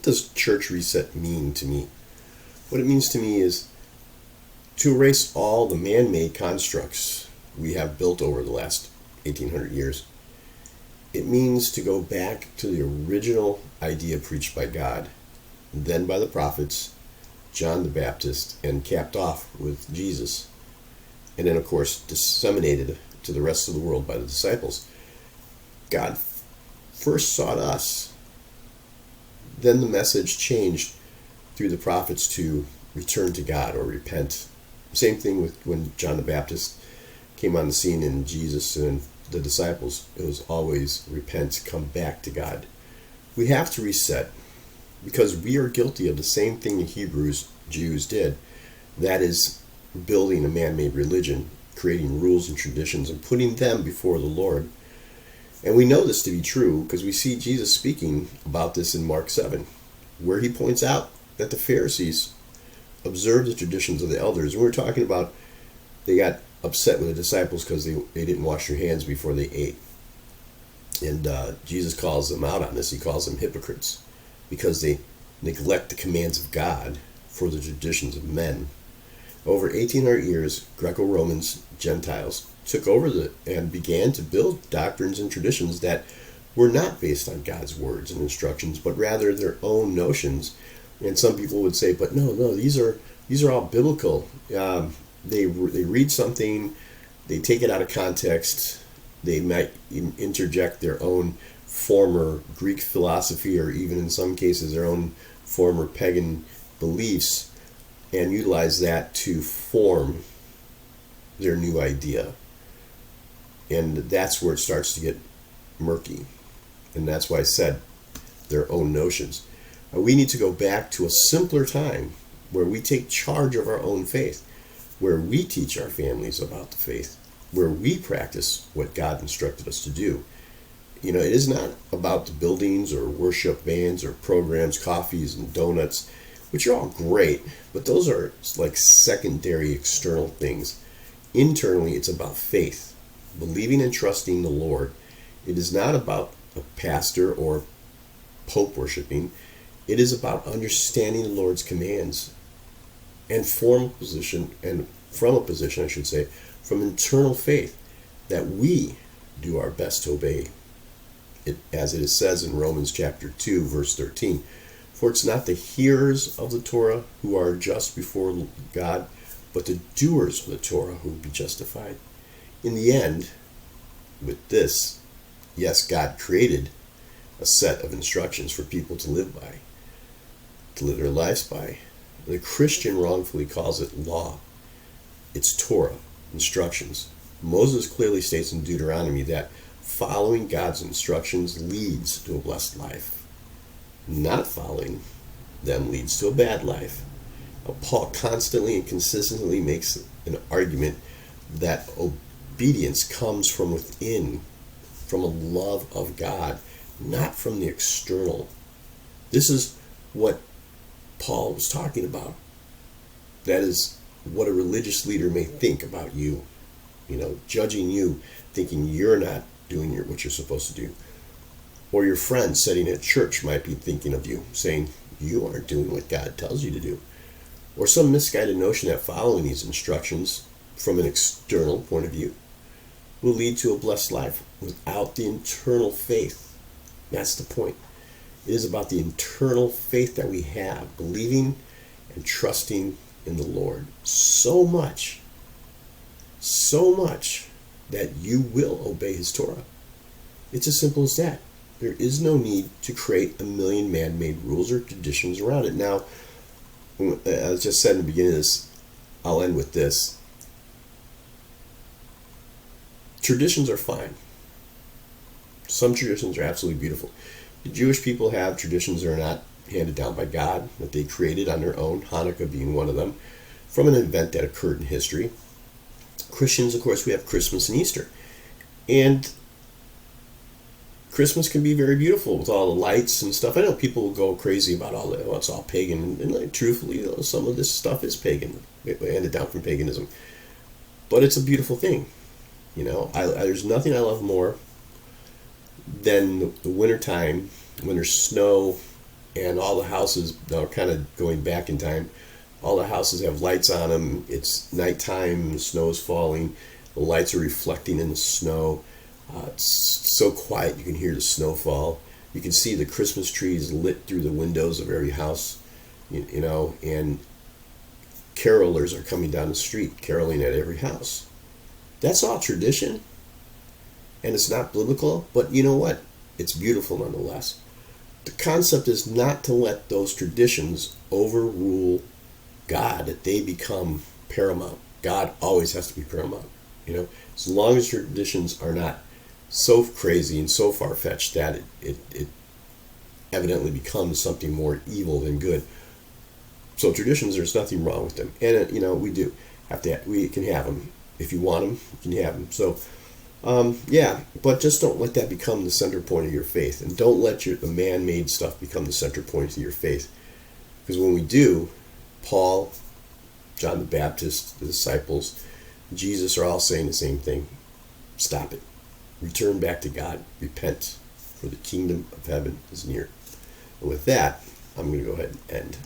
does church reset mean to me? What it means to me is to erase all the man-made constructs we have built over the last 1800 years. It means to go back to the original idea preached by God, then by the prophets, John the Baptist, and capped off with Jesus. And then, of course, disseminated to the rest of the world by the disciples. God first sought us. Then the message changed through the prophets to return to God or repent. Same thing with when John the Baptist came on the scene and Jesus and the disciples. It was always repent, come back to God. We have to reset because we are guilty of the same thing the Jews did. That is building a man-made religion, creating rules and traditions and putting them before the Lord. And we know this to be true because we see Jesus speaking about this in Mark 7, where he points out that the Pharisees observed the traditions of the elders. And we're talking about they got upset with the disciples because they didn't wash their hands before they ate. And Jesus calls them out on this. He calls them hypocrites because they neglect the commands of God for the traditions of men. Over 1800 years, Greco-Romans, Gentiles, took over and began to build doctrines and traditions that were not based on God's words and instructions, but rather their own notions. And some people would say, but no, these are all biblical. They read something, they take it out of context, they might interject their own former Greek philosophy or even in some cases their own former pagan beliefs and utilize that to form their new idea. And that's where it starts to get murky. And that's why I said their own notions. We need to go back to a simpler time where we take charge of our own faith, where we teach our families about the faith, where we practice what God instructed us to do. You know, it is not about the buildings or worship bands or programs, coffees and donuts, which are all great, but those are like secondary external things. Internally, it's about faith, believing and trusting the Lord. It is not about a pastor or pope worshiping. It is about understanding the Lord's commands and from a position, I should say, from internal faith that we do our best to obey it, as it says in Romans chapter 2, verse 13. For it's not the hearers of the Torah who are just before God, but the doers of the Torah who will be justified. In the end, with this, yes, God created a set of instructions for people to live by, to live their lives by. The Christian wrongfully calls it law. It's Torah, instructions. Moses clearly states in Deuteronomy that following God's instructions leads to a blessed life. Not following them leads to a bad life. Paul constantly and consistently makes an argument that obedience comes from within, from a love of God, not from the external. This is what Paul was talking about. That is what a religious leader may think about you. You know, judging you, thinking you're not doing what you're supposed to do. Or your friend sitting at church might be thinking of you, saying you aren't doing what God tells you to do. Or some misguided notion that following these instructions from an external point of view will lead to a blessed life without the internal faith. That's the point. It is about the internal faith that we have, believing and trusting in the Lord so much that you will obey His Torah. It's as simple as that. There is no need to create a million man-made rules or traditions around it. Now, as I just said in the beginning of this, I'll end with this. Traditions are fine. Some traditions are absolutely beautiful. The Jewish people have traditions that are not handed down by God, that they created on their own, Hanukkah being one of them, from an event that occurred in history. Christians, of course, we have Christmas and Easter. And Christmas can be very beautiful with all the lights and stuff. I know people will go crazy about all that. Well, it's all pagan. And like, truthfully, some of this stuff is pagan, handed down from paganism. But it's a beautiful thing. You know, there's nothing I love more than the wintertime when there's snow and all the houses, now kind of going back in time, all the houses have lights on them. It's nighttime, the snow is falling, the lights are reflecting in the snow. It's so quiet you can hear the snow fall. You can see the Christmas trees lit through the windows of every house, you know, and carolers are coming down the street, caroling at every house. That's all tradition, and it's not biblical, but you know what? It's beautiful nonetheless. The concept is not to let those traditions overrule God, that they become paramount. God always has to be paramount. You know, as long as traditions are not so crazy and so far-fetched that it evidently becomes something more evil than good. So traditions, there's nothing wrong with them, and you know, we do have to. We can have them if you want them. You can have them. So. Yeah, but just don't let that become the center point of your faith, and don't let the man-made stuff become the center point of your faith. Because when we do, Paul, John the Baptist, the disciples, Jesus are all saying the same thing. Stop it. Return back to God. Repent, for the kingdom of heaven is near. And with that, I'm going to go ahead and end.